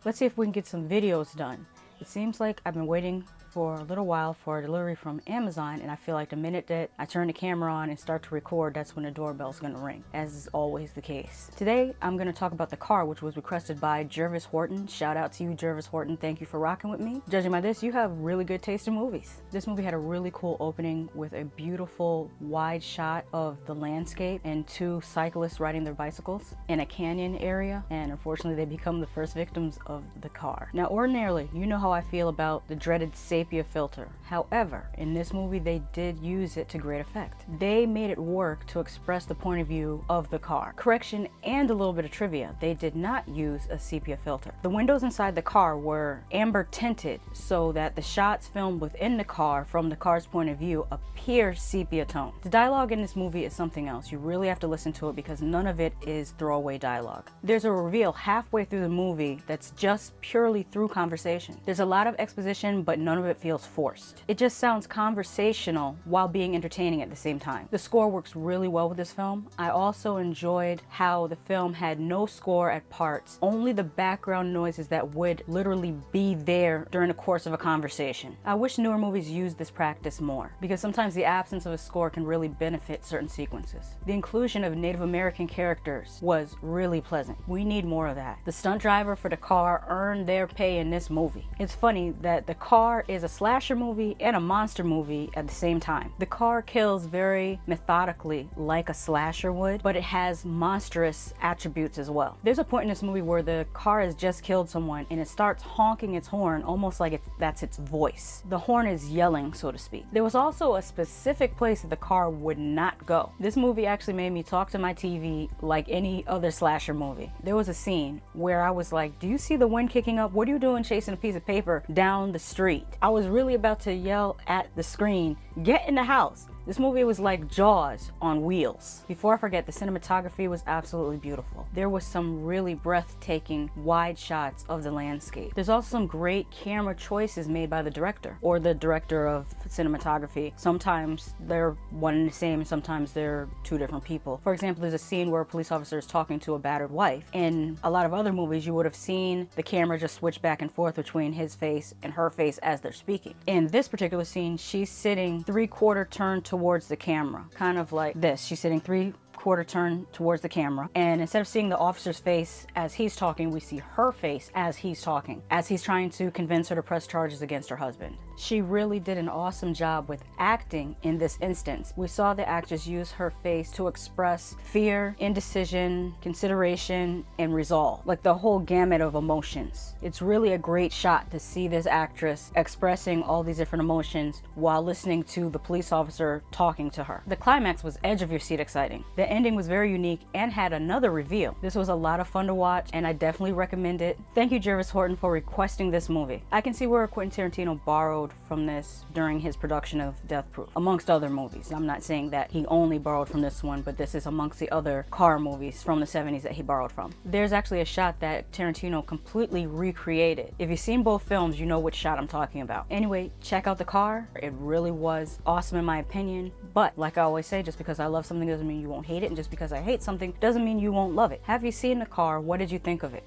Let's see if we can get some videos done. It seems like I've been waiting for a little while for a delivery from Amazon, and I feel like the minute that I turn the camera on and start to record, that's when the doorbell's gonna ring, as is always the case. Today, I'm gonna talk about The Car, which was requested by Jervis Horton. Shout out to you, Jervis Horton. Thank you for rocking with me. Judging by this, you have really good taste in movies. This movie had a really cool opening with a beautiful wide shot of the landscape and two cyclists riding their bicycles in a canyon area, and unfortunately they become the first victims of the car. Now, ordinarily, you know how I feel about the dreaded sepia filter. However, in this movie, they did use it to great effect. They made it work to express the point of view of the car. Correction and a little bit of trivia, they did not use a sepia filter. The windows inside the car were amber tinted so that the shots filmed within the car from the car's point of view appear sepia tone. The dialogue in this movie is something else. You really have to listen to it because none of it is throwaway dialogue. There's a reveal halfway through the movie that's just purely through conversation. There's a lot of exposition, but none of it feels forced. It just sounds conversational while being entertaining at the same time. The score works really well with this film. I also enjoyed how the film had no score at parts, only the background noises that would literally be there during the course of a conversation. I wish newer movies used this practice more, because sometimes the absence of a score can really benefit certain sequences. The inclusion of Native American characters was really pleasant. We need more of that. The stunt driver for the car earned their pay in this movie. It's funny that The Car is a slasher movie and a monster movie at the same time. The Car kills very methodically like a slasher would, but it has monstrous attributes as well. There's a point in this movie where the car has just killed someone and it starts honking its horn almost like that's its voice. The horn is yelling, so to speak. There was also a specific place that the car would not go. This movie actually made me talk to my TV like any other slasher movie. There was a scene where I was like, do you see the wind kicking up? What are you doing chasing a piece of paper down the street? I was really about to yell at the screen, get in the house. This movie was like Jaws on wheels. Before I forget, the cinematography was absolutely beautiful. There was some really breathtaking wide shots of the landscape. There's also some great camera choices made by the director or the director of cinematography. Sometimes they're one and the same, sometimes they're two different people. For example, there's a scene where a police officer is talking to a battered wife. In a lot of other movies, you would have seen the camera just switch back and forth between his face and her face as they're speaking. In this particular scene, she's sitting 3/4 turn towards the camera, kind of like this. She's sitting 3/4 turn towards the camera, and instead of seeing the officer's face as he's talking, we see her face as he's talking, as he's trying to convince her to press charges against her husband. She really did an awesome job with acting in this instance. We saw the actress use her face to express fear, indecision, consideration, and resolve, like the whole gamut of emotions. It's really a great shot to see this actress expressing all these different emotions while listening to the police officer talking to her. The climax was edge of your seat exciting. The ending was very unique and had another reveal. This was a lot of fun to watch, and I definitely recommend it. Thank you, Jervis Horton, for requesting this movie. I can see where Quentin Tarantino borrowed from this during his production of Death Proof, amongst other movies. I'm not saying that he only borrowed from this one, but this is amongst the other car movies from the 70s that he borrowed from. There's actually a shot that Tarantino completely recreated. If you've seen both films, you know which shot I'm talking about. Anyway, check out The Car. It really was awesome in my opinion, but like I always say, just because I love something doesn't mean you won't hate it, and just because I hate something doesn't mean you won't love it. Have you seen The Car? What did you think of it?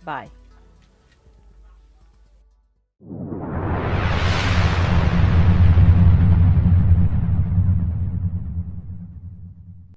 Bye.